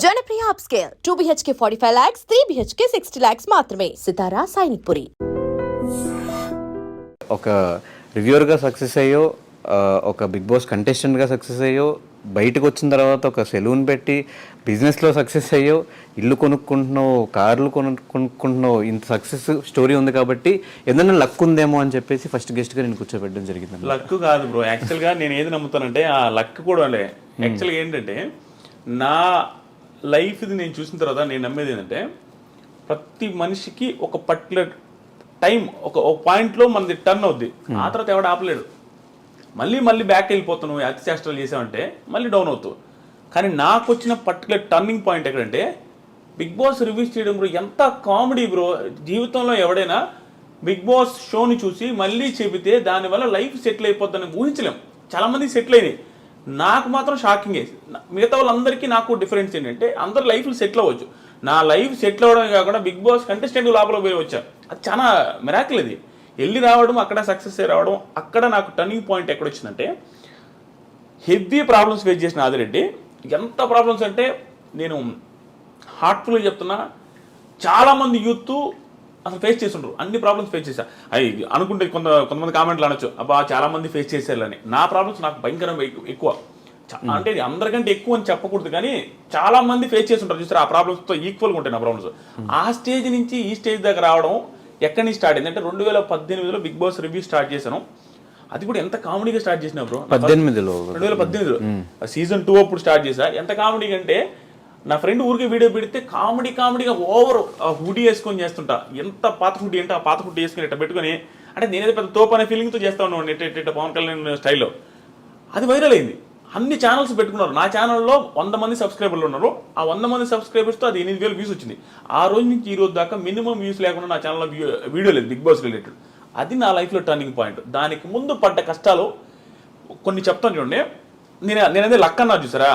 Janapriya upscale 2 BHK 45 lakhs, 3 BHK 60 lakhs మాత్రమే. సితారా సైనిక్పురి. ఒక రివ్యూవర్గా success అయ్యో, ఒక బిగ్ బాస్ కంటెస్టెంట్గా సక్సెస్ అయ్యో, బయటకు వచ్చిన తర్వాత ఒక సెలూన్ పెట్టి బిజినెస్లో సక్సెస్ అయ్యో, ఇల్లు కొనుక్కుంటున్నావు, కార్లు కొనుక్కుంటున్నావు, ఇంత సక్సెస్ స్టోరీ ఉంది కాబట్టి ఏదైనా లక్ ఉందేమో అని చెప్పేసి ఫస్ట్ గెస్ట్గా నేను కూర్చోబెట్టడం జరిగింది. లక్ కాదు బ్రో, యాక్చువల్గా నేను ఏది నమ్ముతానంటే ఆ లక్ కూడా యాక్చువల్గా ఏంటంటే నా లైఫ్ది నేను చూసిన తర్వాత నేను నమ్మేది ఏంటంటే ప్రతి మనిషికి ఒక పర్టికులర్ టైం ఒక పాయింట్లో మనది టర్న్ అవుద్ది. ఆ తర్వాత ఎవడు ఆపలేడు. మళ్ళీ బ్యాక్ వెళ్ళిపోతాను, అతి చేష్టలు చేసామంటే మళ్ళీ డౌన్ అవుతావు. కానీ నాకు వచ్చిన పర్టికులర్ టర్నింగ్ పాయింట్ ఎక్కడంటే బిగ్ బాస్ రివ్యూస్ చేయడం బ్రో. ఎంత కామెడీ బ్రో. జీవితంలో ఎవడైనా బిగ్ బాస్ షోని చూసి మళ్ళీ చెబితే దానివల్ల లైఫ్ సెటిల్ అయిపోద్దని ఊహించలేం. చాలామంది సెటిల్ అయినాయి, నాకు మాత్రం షాకింగే. మిగతా వాళ్ళందరికీ నాకు డిఫరెన్స్ ఏంటంటే అందరు లైఫ్లు సెటిల్ అవ్వచ్చు. నా లైఫ్ సెటిల్ అవ్వడమే కాకుండా బిగ్ బాస్ కంటెస్టెంట్ లోపల పోయి వచ్చా. అది చాలా మిరాకిల్. ఇది వెళ్ళి రావడం, అక్కడ సక్సెస్ అయ్యి రావడం. అక్కడ నాకు టర్నింగ్ పాయింట్ ఎక్కడ వచ్చిందంటే హెవీ ప్రాబ్లమ్స్ ఫేస్ చేసిన ఆదిరెడ్డి. ఎంత ప్రాబ్లమ్స్ అంటే నేను హార్ట్ఫుల్గా చెప్తున్నా, చాలామంది యూత్ అసలు ఫేస్ చేస్తుండ్రు. అన్ని ప్రాబ్లమ్స్ ఫేస్ చేశా. అవి అనుకుంటే కొంతమంది కామెంట్లు అనొచ్చు, అబ్బా చాలామంది ఫేస్ చేశారని. నా ప్రాబ్లమ్స్ నాకు భయంకరంగా ఎక్కువ. అంటే అందరికంటే ఎక్కువ అని చెప్పకూడదు, కానీ చాలా మంది ఫేస్ చేస్తుంటారు చూసారు. ఆ ప్రాబ్లమ్స్తో ఈక్వల్గా ఉంటాయి నా ప్రాబ్లమ్స్. ఆ స్టేజ్ నుంచి ఈ స్టేజ్ దగ్గర రావడం ఎక్కడి నుంచి స్టార్ట్ అయింది అంటే 2018లో బిగ్ బాస్ రివ్యూ స్టార్ట్ చేశాను. అది కూడా ఎంత కామెడీగా స్టార్ట్ చేసినా బ్రో. 2018లో సీజన్ 2 అప్పుడు స్టార్ట్ చేశా. ఎంత కామెడీగా అంటే నా ఫ్రెండ్ ఊరికి వీడియో పెడితే కామెడీగా ఓవర్ హుడీ వేసుకొని చేస్తుంటా. ఎంత పాత హుడీ అంటే ఆ పాత హుడీ వేసుకొని ఇట్లా పెట్టుకొని, అంటే నేనేదో పెద్ద తోపు అనే ఫీలింగ్తో చేస్తా ఉన్నాను ఇట్ట పవన్ కళ్యాణ్ స్టైల్లో. అది వైరల్ అయింది. అన్ని ఛానల్స్ పెట్టుకున్నారు. నా ఛానల్లో 100 మంది సబ్స్క్రైబర్లు ఉన్నారు. ఆ 100 మంది సబ్స్క్రైబర్స్తో అది 8,000 వ్యూస్ వచ్చింది. ఆ రోజు నుంచి ఈ రోజు దాకా మినిమం వ్యూస్ లేకుండా నా ఛానల్లో వీడియో లేదు బిగ్ బాస్ రిలేటెడ్. అది నా లైఫ్లో టర్నింగ్ పాయింట్. దానికి ముందు పడ్డ కష్టాలు కొన్ని చెప్తాను చూడండి. నేనదే లక్ అన్నా చూసారా,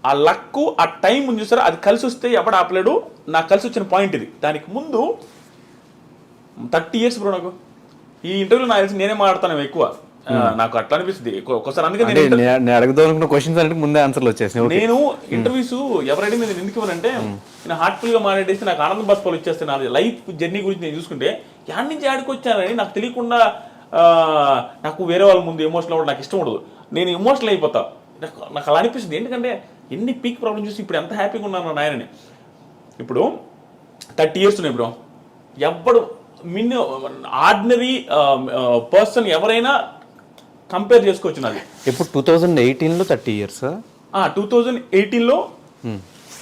ఆ లక్ ఆ టైం ఉంది చూసారా, అది కలిసి వస్తే ఎవడు ఆపలేడు. నాకు కలిసి వచ్చిన పాయింట్ ఇది. దానికి ముందు 30 years బ్రో. నాకు ఈ ఇంటర్వ్యూలో నాకు తెలిసి నేనే మాట్లాడతాను ఎక్కువ. నాకు అట్లా అనిపిస్తుంది ఒకసారి. అందుకే నేను ఇంటర్వ్యూస్ ఎవరైనా నేను ఎందుకు ఇవ్వనంటే నేను హార్ట్ఫుల్ గా మాట్లాడేసి నాకు ఆనందం బస్పాలు ఇచ్చేస్తే నా లైఫ్ జర్నీ గురించి నేను చూసుకుంటే యాడ్ నుంచి యాడికి వచ్చానని నాకు తెలియకుండా నాకు వేరే వాళ్ళ ముందు ఎమోషనల్ అవ్వడం నాకు ఇష్టం ఉండదు. నేను ఎమోషనల్ అయిపోతా. నాకు అలా అనిపిస్తుంది. ఎందుకంటే ఎన్ని పీక్ ప్రాబ్లమ్ చూసి ఇప్పుడు ఎంత హ్యాపీగా ఉన్నాను నాయనని. ఇప్పుడు 30 years ఉన్నాయి బ్రో. ఎవ్వడు ఆర్డినరీ పర్సన్ ఎవరైనా కంపేర్ చేసుకోవచ్చు. నాది ఇప్పుడు 2018లో 30 years. 2018లో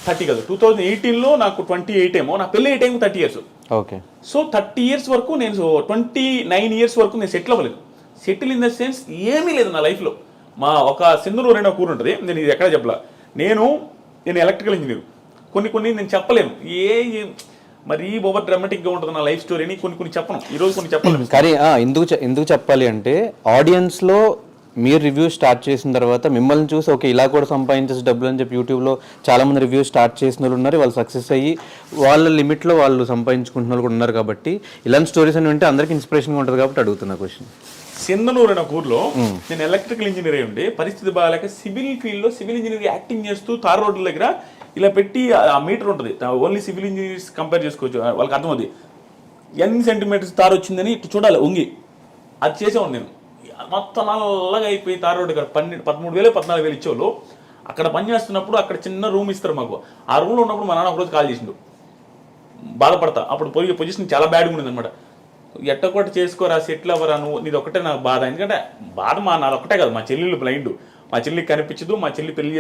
30 కాదు, 2018లో నాకు 28 ఏమో. నా పెళ్ళి 8 ఏమో 30 years. ఓకే. సో 30 years వరకు నేను 29 years వరకు నేను సెటిల్ అవ్వలేదు. సెటిల్ ఇన్ ద సెన్స్ ఏమీ లేదు నా లైఫ్లో. మా ఒక సింధనూరు అనే కూర ఉంటుంది, నేను ఇది ఎక్కడ చెప్పలా. నేను ఎలక్ట్రికల్ ఇంజనీర్. కొన్ని నేను చెప్పలేను. మరి ఓవర్ డ్రామాటిక్గా ఉంటుంది నా లైఫ్ స్టోరీని. కొన్ని చెప్పను ఈరోజు, కొన్ని చెప్పలేను. కానీ ఎందుకు చెప్పాలి అంటే ఆడియన్స్లో మీరు రివ్యూ స్టార్ట్ చేసిన తర్వాత మిమ్మల్ని చూసి ఓకే ఇలా కూడా సంపాదించేసి డబ్బులు అని చెప్పి యూట్యూబ్లో చాలామంది రివ్యూ స్టార్ట్ చేసిన వాళ్ళు ఉన్నారు. వాళ్ళు సక్సెస్ అయ్యి వాళ్ళ లిమిట్లో వాళ్ళు సంపాదించుకుంటున్న వాళ్ళు కూడా ఉన్నారు. కాబట్టి ఇలాంటి స్టోరీస్ అని వింటే అందరికీ ఇన్స్పిరేషన్గా ఉంటుంది కాబట్టి అడుగుతున్నా క్వశ్చన్. సింధనూరు అనే ఊర్లో నేను ఎలక్ట్రికల్ ఇంజనీర్ అయి ఉండి పరిస్థితి బాగాలేక సివిల్ ఫీల్డ్లో సివిల్ ఇంజనీర్ యాక్టింగ్ చేస్తూ తార్ రోడ్ల దగ్గర ఇలా పెట్టి ఆ మీటర్ ఉంటుంది. ఓన్లీ సివిల్ ఇంజనీర్స్ కంపేర్ చేసుకోవచ్చు, వాళ్ళకి అర్థమవుతుంది. ఎన్ని సెంటీమీటర్స్ తారు వచ్చిందని ఇటు చూడాలి ఉంగి. అది చేసేవాడు నేను. మొత్తం నల్లగా అయిపోయి తార్ రోడ్డు ఇక్కడ 13,000 14,000 ఇచ్చేవాళ్ళు. అక్కడ పని చేస్తున్నప్పుడు అక్కడ చిన్న రూమ్ ఇస్తారు మాకు. ఆ రూమ్లో ఉన్నప్పుడు మా నాన్న ఒకరోజు కాల్ చేసిండు. బాధపడతా. అప్పుడు పోయి పొజిషన్ చాలా బ్యాడ్గా ఉండేది అనమాట. ఎట్టొకటి చేసుకోరా, సెటిల్ అవ్వరా, నీది ఒకటే నాకు బాధ. ఎందుకంటే బాధ నాది ఒకటే కాదు, మా చెల్లెళ్ళు బ్లైండ్. మా చెల్లికి కనిపించదు, మా చెల్లి పెళ్లి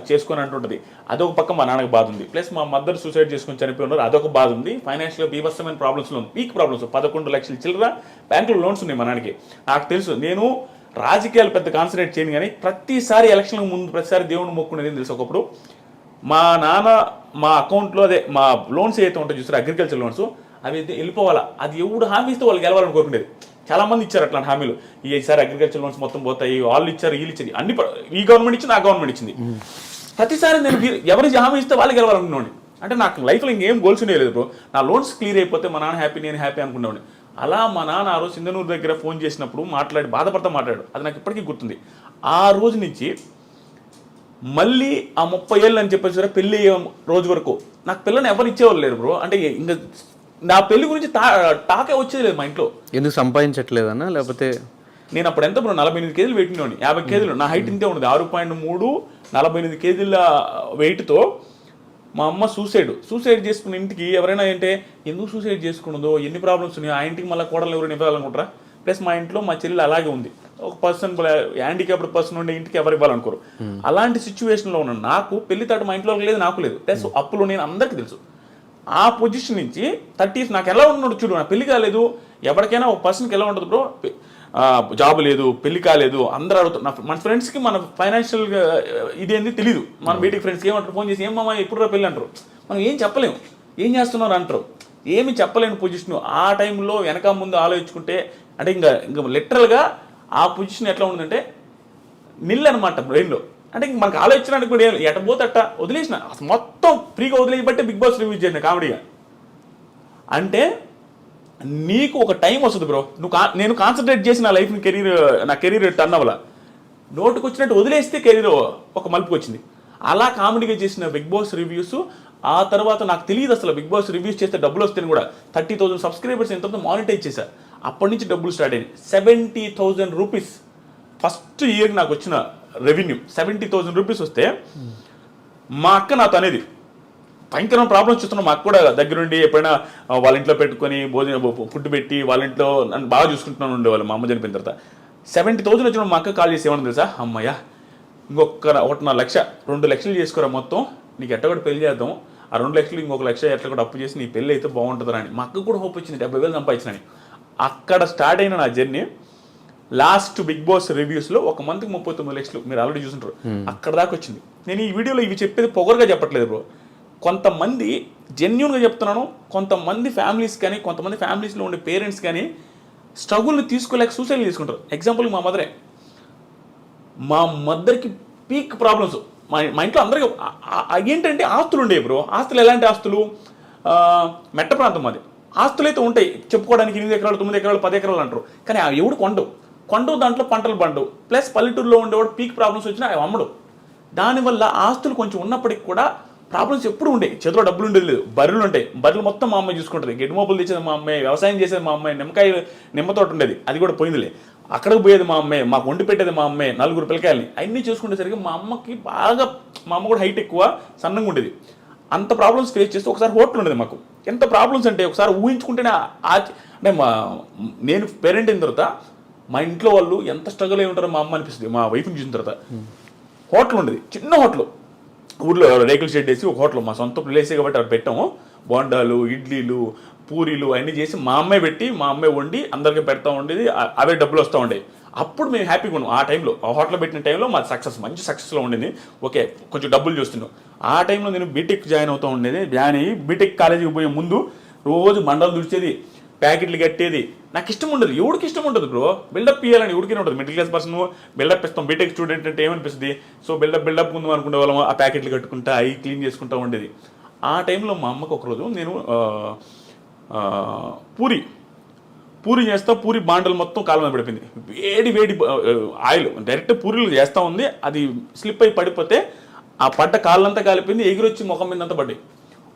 చేసుకొని అంటుంటుంది. అదొక పక్క మా నాన్నకి బాధ ఉంది. ప్లస్ మా మదర్ సూసైడ్ చేసుకొని చనిపోయి ఉన్నారు, అదొక బాధ ఉంది. ఫైనాన్షియల్గా బీభత్సమైన ప్రాబ్లమ్స్లో ఉంది. Peak problems. 11 లక్షల చిల్లర బ్యాంకులో లోన్స్ ఉన్నాయి మా నాన్నకి. నాకు తెలుసు. నేను రాజకీయాలు పెద్ద కాన్సన్ట్రేట్ చేయను, కానీ ప్రతిసారి ఎలక్షన్కి ముందు ప్రతిసారి దేవుడిని మొక్కునేది తెలుసు. ఒకప్పుడు మా నాన్న మా అకౌంట్లో అదే మా లోన్స్ ఏదైతే ఉంటాయో చూస్తారు, అగ్రికల్చర్ లోన్స్, అవి అయితే వెళ్ళిపోవాలా. అది ఎవడు హామీ ఇస్తే వాళ్ళు గెలవాలని కోరుకునేది. చాలామంది ఇచ్చారు అట్లాంటి హామీలు. ఈసారి అగ్రికల్చర్ లోన్స్ మొత్తం పోతాయి, వాళ్ళు ఇచ్చారు, వీళ్ళు ఇచ్చారు, అన్ని ఈ గవర్నమెంట్ ఇచ్చింది, ఆ గవర్నమెంట్ ఇచ్చింది. ప్రతిసారి నేను ఎవరికి హామీ ఇస్తే వాళ్ళు గెలవాలనుకున్నాను. అంటే నాకు లైఫ్లో ఇంకేం గోల్స్ ఉండేది బ్రో. నా లోన్స్ క్లియర్ అయిపోతే మా నాన్న హ్యాపీ, నేను హ్యాపీ అనుకునేవాడిని. అలా మా నాన్న ఆ రోజు సింధనూరు దగ్గర ఫోన్ చేసినప్పుడు మాట్లాడాడు. అది నాకు ఇప్పటికీ గుర్తుంది. ఆ రోజు నుంచి మళ్ళీ ఆ 30 ఏళ్ళు అని చెప్పేసి సరే పెళ్ళి అయ్యే రోజు వరకు నాకు పిల్లని ఎవరు ఇచ్చేవాళ్ళు లేరు బ్రో. అంటే ఇంకా నా పెళ్లి గురించి టాకే వచ్చేది లేదు మా ఇంట్లో. ఎందుకు సంపాదించట్లేదన్నా లేకపోతే? నేను అప్పుడు ఎంత బ్రో 48 కేజీలు పెట్టినోని, 50 కేజీలు నా హైట్ ఇంతే ఉండదు, 6.3, 48 కేజీల వెయిట్తో మా అమ్మ సూసైడ్ చేసుకున్న ఇంటికి ఎవరైనా అంటే ఎందుకు సూసైడ్ చేసుకున్నదో, ఎన్ని ప్రాబ్లమ్స్ ఉన్నాయో, ఆ ఇంటికి మళ్ళీ కోడలు ఎవరైనా ఇవ్వాలనుకుంటారా? ప్లస్ మా ఇంట్లో మా చెల్లి అలాగే ఉంది, ఒక పర్సన్ హ్యాండిక్యాప్డ్ పర్సన్ ఉండే ఇంటికి ఎవరు ఇవ్వాలనుకోరు. అలాంటి సిచ్యువేషన్లో ఉన్న నాకు పెళ్లి తాటు మా ఇంట్లో లేదు, నాకు లేదు. ప్లస్ అప్పులు నేను అందరికీ తెలుసు. ఆ పొజిషన్ నుంచి 30s నాకు ఎలా ఉన్నాడు చూడు, నా పెళ్లి కాలేదు. ఎవరికైనా ఒక పర్సన్కి ఎలా ఉంటుంది బ్రో, జాబ్ లేదు, పెళ్లి కాలేదు, అందరూ అడుగుతారు. మన ఫ్రెండ్స్కి మన ఫైనాన్షియల్గా ఇదేంది తెలియదు. మన బీటికి ఫ్రెండ్స్కి ఏమంటారు, ఫోన్ చేసి ఏమమ్మా ఎప్పుడు పెళ్ళి అంటారు. మనం ఏం చెప్పలేము, ఏం చేస్తున్నారు అంటారు, ఏమి చెప్పలేని పొజిషన్. ఆ టైంలో వెనక ముందు ఆలోచించుకుంటే అంటే ఇంకా లిటరల్గా ఆ పొజిషన్ ఎట్లా ఉందంటే నిల్ అనమాట బ్రెయిన్లో. అంటే ఇంక మనకు ఆలోచించడానికి కూడా ఎట పోతే అట్ట వదిలేసిన, అసలు మొత్తం ఫ్రీగా వదిలేయబట్టే బిగ్ బాస్ రివ్యూ చేసిన కామెడీగా. అంటే నీకు ఒక టైం వస్తుంది బ్రో, నేను కాన్సన్ట్రేట్ చేసి నా లైఫ్ని నా కెరీర్ టర్న్ అవ్వాల, నోటుకు వచ్చినట్టు వదిలేస్తే కెరీర్ ఒక మలుపుకి వచ్చింది. అలా కామెడీగా చేసిన బిగ్ బాస్ రివ్యూస్. ఆ తర్వాత నాకు తెలియదు అసలు బిగ్ బాస్ రివ్యూస్ చేస్తే డబ్బులు వస్తాయని కూడా. 30,000 సబ్స్క్రైబర్స్ ఎంతో మానిటైజ్ చేశారు. అప్పటి నుంచి డబ్బులు స్టార్ట్ అయింది. 70,000 రూపీస్ ఫస్ట్ ఇయర్ నాకు వచ్చిన రెవెన్యూ. 70,000 రూపీస్ వస్తే మా అక్క నాతో అనేది భయంకరమైన ప్రాబ్లమ్స్ చూస్తున్నాం. మా అక్క కూడా దగ్గరుండి ఎప్పుడైనా వాళ్ళ ఇంట్లో పెట్టుకొని ఫుడ్ పెట్టి వాళ్ళ ఇంట్లో నన్ను బాగా చూసుకుంటున్నాను ఉండేవాళ్ళు. మా అమ్మ చనిపోయిన తర్వాత 70,000 వచ్చిన మా అక్క కాల్ చేసి ఏమన్నా తెలుసా, అమ్మయ్య ఇంకొక 1.5 లక్ష 2 లక్షలు చేసుకోరా మొత్తం, నీకు ఎట్ట కూడా పెళ్లి చేద్దాం, ఆ 2 లక్షలు ఇంకొక 1 లక్ష ఎట్లా కూడా అప్పు చేసి నీ పెళ్ళి అయితే బాగుంటుందని అని. మా అక్క కూడా హోప్ వచ్చింది, 70,000 సంపాదించినని. అక్కడ స్టార్ట్ అయిన నా జర్నీ. లాస్ట్ బిగ్ బాస్ రివ్యూస్లో ఒక మంత్కి 39 లక్షలు మీరు ఆల్రెడీ చూసుంటారు, అక్కడ దాకా వచ్చింది. నేను ఈ వీడియోలో ఇవి చెప్పేది పొగరుగా చెప్పట్లేదు బ్రో, కొంతమంది జెన్యూన్గా చెప్తున్నాను. కొంతమంది ఫ్యామిలీస్ కానీ, కొంతమంది ఫ్యామిలీస్లో ఉండే పేరెంట్స్ కానీ స్ట్రగుల్ని తీసుకోలేక సూసైడ్ తీసుకుంటారు. ఎగ్జాంపుల్ మా మా మదర్కి పీక్ ప్రాబ్లమ్స్. మా ఇంట్లో అందరికీ ఏంటంటే ఆస్తులు ఉండేవి బ్రో. ఆస్తులు ఎలాంటి ఆస్తులు, మెట్ట ప్రాంతం అది. ఆస్తులు అయితే ఉంటాయి చెప్పుకోవడానికి, 8 ఎకరాలు 9 ఎకరాలు 10 ఎకరాలు అంటారు, కానీ అవి ఎవడు కొండవు దాంట్లో పంటలు పండవు. ప్లస్ పల్లెటూరులో ఉండేవాడు పీక్ ప్రాబ్లమ్స్ వచ్చినా అవి అమ్మడు. దానివల్ల ఆస్తులు కొంచెం ఉన్నప్పటికి కూడా ప్రాబ్లమ్స్ ఎప్పుడు ఉండే. చేతిలో డబ్బులు ఉండేది లేదు. బర్రెలు ఉంటాయి, బర్రెలు మొత్తం మా అమ్మాయి చూసుకుంటుంది. గెడ్డి మోపులు తెచ్చేది మా అమ్మాయి, వ్యవసాయం చేసేది మా అమ్మాయి, నిమ్మతోట ఉండేది అది కూడా పోయిందిలే, అక్కడికి పోయేది మా అమ్మాయి, మాకు వండి పెట్టేది మా అమ్మాయి, 4 పిల్లకాయలని. అవన్నీ చూసుకునేసరికి మా అమ్మకి బాగా, మా అమ్మ కూడా హైట్ ఎక్కువ, సన్నంగా ఉండేది. అంత ప్రాబ్లమ్స్ ఫేస్ చేస్తే ఒకసారి హోటల్ ఉండేది మాకు. ఎంత ప్రాబ్లమ్స్ అంటే ఒకసారి ఊహించుకుంటేనే అంటే నేను పేరెంట్ అయిన తర్వాత మా ఇంట్లో వాళ్ళు ఎంత స్ట్రగుల్ అయి ఉంటారో మా అమ్మ అనిపిస్తుంది. మా వైఫ్ని చూసిన తర్వాత హోటల్ ఉండేది, చిన్న హోటల్, ఊర్లో రేకుల షెడ్ వేసి ఒక హోటల్, మా సొంత ప్లేసే కాబట్టి అక్కడ పెట్టాము. బోండాలు, ఇడ్లీలు, పూరీలు అవన్నీ చేసి మా అమ్మాయి పెట్టి, మా అమ్మాయి వండి అందరికీ పెడతా ఉండేది. అవే డబ్బులు వస్తూ ఉండేవి. అప్పుడు మేము హ్యాపీగా ఉన్నాం. ఆ టైంలో, ఆ హోటల్ పెట్టిన టైంలో మా మంచి సక్సెస్లో ఉండేది. ఓకే, కొంచెం డబ్బులు చూస్తున్నాం. ఆ టైంలో నేను బీటెక్ జాయిన్ అవుతూ ఉండేది. జాయిన్ అయ్యి బీటెక్ కాలేజీకి పోయే ముందు రోజు మండలు దుడిచేది, ప్యాకెట్లు కట్టేది. నాకు ఇష్టం ఉండదు, ఎవరికి ఇష్టం ఉంటుంది బ్రో, బిల్డప్ ఇవ్వాలని ఎవరికైనా ఉంటుంది. మిడిల్ క్లాస్ పర్సన్ బిల్డప్ ఇస్తాం. బీటెక్ స్టూడెంట్ అంటే ఏమనిపిస్తుంది, సో బిల్డప్ ముందు అనుకునే వాళ్ళం. ఆ ప్యాకెట్లు కట్టుకుంటా, అవి క్లీన్ చేసుకుంటూ ఉండేది. ఆ టైంలో మా అమ్మకు ఒకరోజు నేను పూరి చేస్తా, పూరి బాండలు మొత్తం కాలం మీద పడిపోయింది. వేడి ఆయిల్ డైరెక్ట్ పూరీలు చేస్తూ ఉంది, అది స్లిప్ అయి పడిపోతే ఆ పడ్డ కాళ్ళంతా కాలిపోయింది, ఎగిరొచ్చి ముఖం మీద అంతా పడ్డాయి.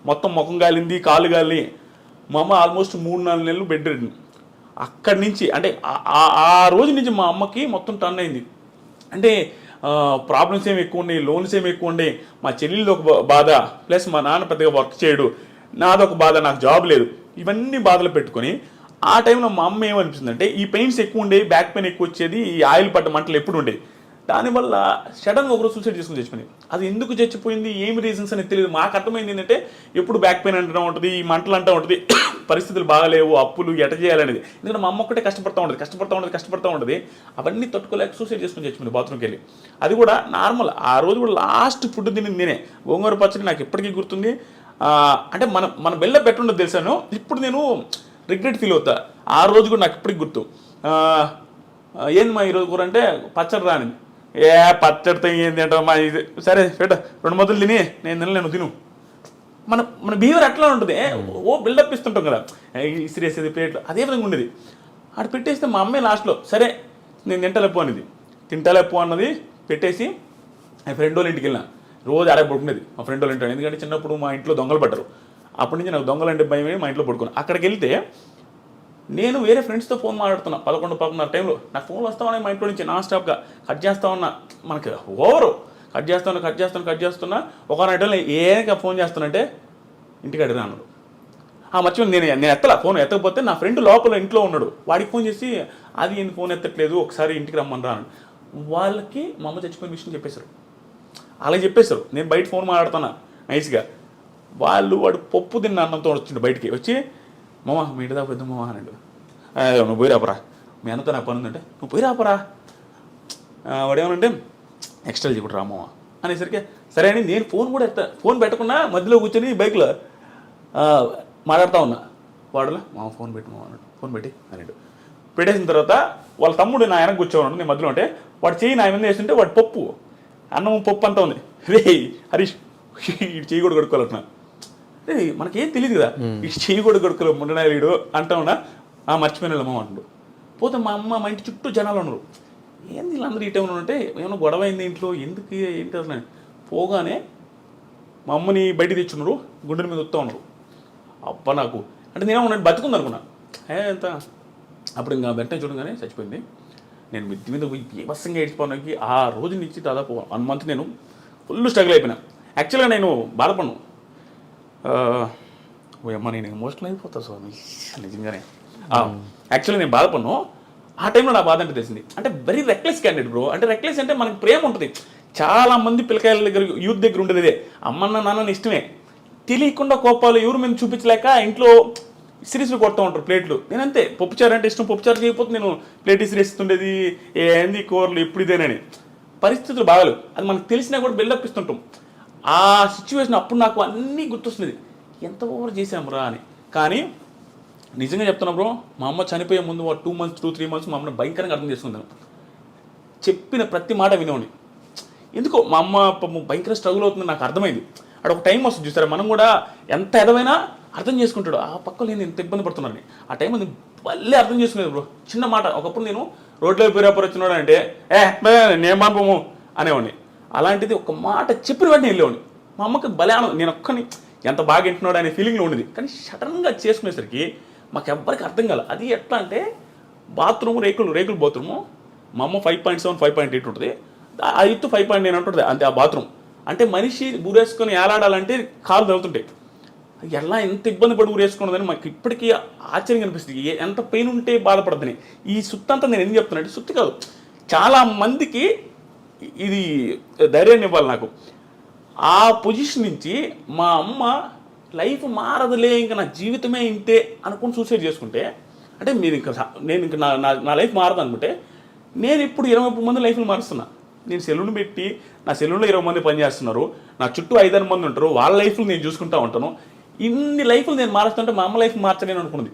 మొత్తం ముఖం కాలింది, కాళ్ళు కాలి. మా అమ్మ ఆల్మోస్ట్ 3-4 నెలలు బెడ్ రెడ్. అక్కడి నుంచి అంటే ఆ రోజు నుంచి మా అమ్మకి మొత్తం టర్న్ అయింది. అంటే ప్రాబ్లమ్స్ ఏమి ఎక్కువ ఉన్నాయి, లోన్స్ ఏమి ఎక్కువ ఉన్నాయి, మా చెల్లెలది ఒక బాధ, ప్లస్ మా నాన్న పెద్దగా వర్క్ చేయడు, నాదొక బాధ, నాకు జాబ్ లేదు, ఇవన్నీ బాధలు పెట్టుకొని ఆ టైంలో మా అమ్మ ఏమనిపిస్తుందంటే ఈ పెయిన్స్ ఎక్కువ ఉండేవి, బ్యాక్ పెయిన్ ఎక్కువ వచ్చేది, ఈ ఆయిల్ పడ్డ మంటలు ఎప్పుడు ఉండేవి. దానివల్ల సడన్గా ఒకరోజు సూసైడ్ చేసుకుని చచ్చిపోయింది. అది ఎందుకు చచ్చిపోయింది, ఏమి రీజన్స్ అనేది తెలియదు. మాకు అర్థమైంది ఏంటంటే ఎప్పుడు బ్యాక్ పెయిన్ అంటూ ఉంటుంది, ఈ మంటలు అంటూ ఉంటుంది, పరిస్థితులు బాగాలేవు, అప్పులు ఎట చేయాలనేది. ఎందుకంటే మా అమ్మ ఒక్కటే కష్టపడుతూ ఉంటుంది. అవన్నీ తట్టుకోలేక సూసైడ్ చేసుకుని చచ్చిపోయింది బాత్రూమ్కి వెళ్ళి. అది కూడా నార్మల్. ఆ రోజు కూడా లాస్ట్ ఫుడ్ తిని నేనే గోంగూర పచ్చడి నాకు ఎప్పటికీ గుర్తుంది. అంటే మన బెల్ల పెట్టుండదు తెలుసాను. ఇప్పుడు నేను రిగ్రెట్ ఫీల్ అవుతా. ఆ రోజు కూడా నాకు ఇప్పటికి గుర్తు. ఏంది మా ఈరోజు కూర అంటే పచ్చడి రానిది. పచ్చడితో ఏంది అంటే మా ఇది సరే పెట్ట 2 ముద్దలు తిని నేను తిను. మన బిహేవియర్ అట్లా ఉంటుంది. బిల్డప్ ఇస్తుంటాం కదా, ఇసిరేసేది ప్లేట్లు, అదే విధంగా ఉండేది. అక్కడ పెట్టేస్తే మా అమ్మాయి లాస్ట్లో సరే నేను తింటలేపు అన్నది పెట్టేసి మా ఫ్రెండ్ వాళ్ళ ఇంటికి వెళ్ళిన రోజు ఆడే పడుకునేది మా ఫ్రెండ్ వాళ్ళ ఇంటి, ఎందుకంటే చిన్నప్పుడు మా ఇంట్లో దొంగలు పడ్డారు, అప్పటి నుంచి నాకు దొంగలు అంటే భయమే, మా ఇంట్లో పడుకున్నాను. అక్కడికి వెళ్తే నేను వేరే ఫ్రెండ్స్తో ఫోన్ మాట్లాడుతున్నా 11-11:30 టైంలో, నాకు ఫోన్లు వస్తా ఉన్నాయి మా ఇంట్లో నుంచి నాన్ స్టాప్గా, కట్ చేస్తా ఉన్నా, మనకి ఓవరు కట్ చేస్తున్నా ఒక టైంలో ఏక ఫోన్ చేస్తానంటే ఇంటికి అడిగినా అన్నాడు. మర్చిపోయింది, నేను ఎత్తలా, ఫోన్ ఎత్తకపోతే నా ఫ్రెండ్ లోపల ఇంట్లో ఉన్నాడు, వాడికి ఫోన్ చేసి అది ఈయన ఫోన్ ఎత్తట్లేదు ఒకసారి ఇంటికి రమ్మని రాను. వాళ్ళకి మా అమ్మ చచ్చిపోయిన విషయం చెప్పేశారు, అలా చెప్పేశారు. నేను బయట ఫోన్ మాట్లాడుతున్నా నైస్గా, వాడు పప్పు తిన్న అన్నంతో వచ్చిండు బయటికి వచ్చి, మామ మీ ఇంటి దాకా పెద్ద మామ అన్నాడు. నువ్వు పోయి రాపరా, మీ అన్నతో నాకు పని ఉందంటే నువ్వు పోయి రాపరా, వాడేమనంటే ఎక్స్ట్రా చెప్పుడు రామావ అనేసరికి సరే అని నేను ఫోన్ పెట్టకుండా మధ్యలో కూర్చొని బైక్లో మాట్లాడుతూ ఉన్నా. వాడులా మా ఫోన్ పెట్టి మామ అన్నాడు, ఫోన్ పెట్టి అన్నాడు. పెట్టేసిన తర్వాత వాళ్ళ తమ్ముడు నా వెనక కూర్చోన్నాడు, నేను మధ్యలో ఉంటే వాడు చెయ్యి నా మీద వేస్తుంటే వాడు పప్పు అన్నం పప్పు అంతా ఉంది. రే హరీష్ చెయ్యి కూడా కడుక్కోవాలన్నా, రే మనకేం తెలియదు కదా, ఈ చెయ్యి కూడా కడుక్కోలేదు ముండనాయుడు అంటా ఉన్నా. మర్చిపోయిన అమ్మ అంటుడు. పోతే మా అమ్మ మా ఇంటి చుట్టూ జనాలు ఉన్నారు, ఏంది వీళ్ళందరూ ఈ టైంలో ఉంటే ఏమైనా గొడవ అయింది ఇంట్లో, ఎందుకు ఏంటి అసలు. పోగానే మా అమ్మని బయట తెచ్చున్నారు, గుండెల మీద వస్తూ ఉన్నారు. అబ్బా నాకు అంటే నేనే ఉన్నాను బతుకుంది అనుకున్నా, ఎంత అప్పుడు ఇంకా వెంటనే చూడగానే చచ్చిపోయింది. నేను మిద్ది మీద పోయి బీభత్సంగా ఏడ్చిపోవడానికి ఆ రోజు నుంచి దాదాపు 1 month నేను ఫుల్ స్ట్రగుల్ అయిపోయినా. యాక్చువల్గా నేను బాధపడను, అమ్మ నేను ఎమోషనల్ అయిపోతా స్వామి నిజంగానే. యాక్చువల్గా నేను బాధపడను, ఆ టైంలో నా బాధ అంటే తెలిసింది. అంటే వెరీ రెక్లెస్ క్యాండిడేట్ బ్రో, అంటే రెక్లెస్ అంటే మనకి ప్రేమ ఉంటుంది. చాలామంది పిల్లకాయల దగ్గర యూత్ దగ్గర ఉండేది ఇదే, అమ్మన్న నాన్న ఇష్టమే, తెలియకుండా కోపాలు ఎవరు మీద చూపించలేక ఇంట్లో సిరీస్లు కొడుతూ ఉంటారు ప్లేట్లు. నేనంతే, పప్పుచారు అంటే ఇష్టం, పప్పుచారు చేయకపోతే నేను ప్లేట్ ఇస్తుండేది, ఏంది కూరలు ఎప్పుడు ఇదేనని. పరిస్థితులు బాగాలేవు, అది మనకు తెలిసినా కూడా బిల్డప్ ఇస్తుంటాం. ఆ సిచ్యువేషన్ అప్పుడు నాకు అన్నీ గుర్తొస్తుంది, ఎంత ఓవర్ చేసాము అని. కానీ నిజంగా చెప్తున్నా బ్రో, మా అమ్మ చనిపోయే ముందు 2 months 2-3 months మా అమ్మని భయంకరంగా అర్థం చేసుకుందాను. చెప్పిన ప్రతి మాట వినేవాడిని. ఎందుకో మా అమ్మ భయంకర స్ట్రగుల్ అవుతుంది నాకు అర్థమైంది. అక్కడ ఒక టైం వస్తుంది చూసారా, మనం కూడా ఎంత ఎదవైనా అర్థం చేసుకుంటాడు, ఆ పక్కలో నేను ఎంత ఇబ్బంది పడుతున్నాను ఆ టైం నేను మళ్ళీ అర్థం చేసుకునేది బ్రో. చిన్న మాట, ఒకప్పుడు నేను రోడ్లో పేరాపర్ వచ్చినాడు అంటే నేను పంపము అనేవాడిని. అలాంటిది ఒక మాట చెప్పిన వెంటనే వెళ్ళేవాడిని. మా అమ్మకి భలే నేను ఒక్కని ఎంత బాగా వింటున్నాడు అనే ఫీలింగ్లో ఉండేది. కానీ సడన్గా చేసుకునేసరికి మాకు ఎవ్వరికి అర్థం కాదు. అది ఎట్లా అంటే బాత్రూమ్ రేకులు బాత్రూము, మా అమ్మ 5.7 5.8 ఉంటుంది, ఆ ఎత్తు 5.9 ఉంటుంది అంతే ఆ బాత్రూమ్. అంటే మనిషి ఊరేసుకొని ఏలాడాలంటే కాలు తగులుతుంటాయి. ఎలా ఎంత ఇబ్బంది పడి ఊరేసుకున్నదని మాకు ఇప్పటికీ ఆశ్చర్యం అనిపిస్తుంది, ఎంత పెయిన్ ఉంటే బాధపడద్దని. ఈ సుత్తి అంతా నేను ఎందుకు చెప్తున్నా అంటే, సుత్తి కాదు, చాలా మందికి ఇది ధైర్యాన్ని ఇవ్వాలి నాకు. ఆ పొజిషన్ నుంచి మా అమ్మ లైఫ్ మారదులే, ఇంకా నా జీవితమే ఇంతే అనుకుని సూసైడ్ చేసుకుంటే, అంటే మీరు నేను ఇంకా నా లైఫ్ మారదు అనుకుంటే, నేను ఇప్పుడు 20 మంది లైఫ్ని మారుస్తున్నా. నేను సెలూన్ పెట్టి నా సెలూన్లో 20 మంది పనిచేస్తున్నారు, నా చుట్టూ 5-6 మంది ఉంటారు, వాళ్ళ లైఫ్లు నేను చూసుకుంటూ ఉంటాను. ఇన్ని లైఫ్లు నేను మారుస్తుంటే మా అమ్మ లైఫ్ మార్చలేను అనుకున్నది.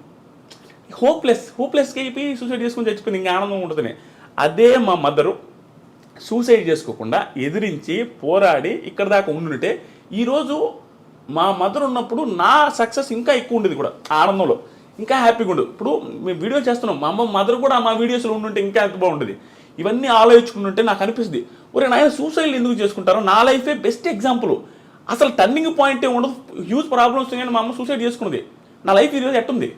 హోప్లెస్గా అయిపోయి సూసైడ్ చేసుకుని చచ్చిపోయింది, ఇంకా ఆనందం ఉంటుంది. అదే మా మదరు సూసైడ్ చేసుకోకుండా ఎదిరించి పోరాడి ఇక్కడ దాకా ఉండుంటే ఈరోజు మా మదర్ ఉన్నప్పుడు నా సక్సెస్ ఇంకా ఎక్కువ ఉండేది కూడా, ఆనందంలో ఇంకా హ్యాపీగా ఉండదు. ఇప్పుడు మేము వీడియో చేస్తున్నాం, మా అమ్మ మదర్ కూడా మా వీడియోస్లో ఉండుంటే ఇంకా ఎంత బాగుంటుంది. ఇవన్నీ ఆలోచించుకుంటుంటే నాకు అనిపిస్తుంది, ఒరే నాయన సూసైడ్ ఎందుకు చేసుకుంటారో, నా లైఫే బెస్ట్ ఎగ్జాంపుల్. అసలు టర్నింగ్ పాయింటే ఉండదు, హ్యూజ్ ప్రాబ్లమ్స్ కానీ మా అమ్మ సూసైడ్ చేసుకున్నది. నా లైఫ్ ఈరోజు ఎట్టుంది.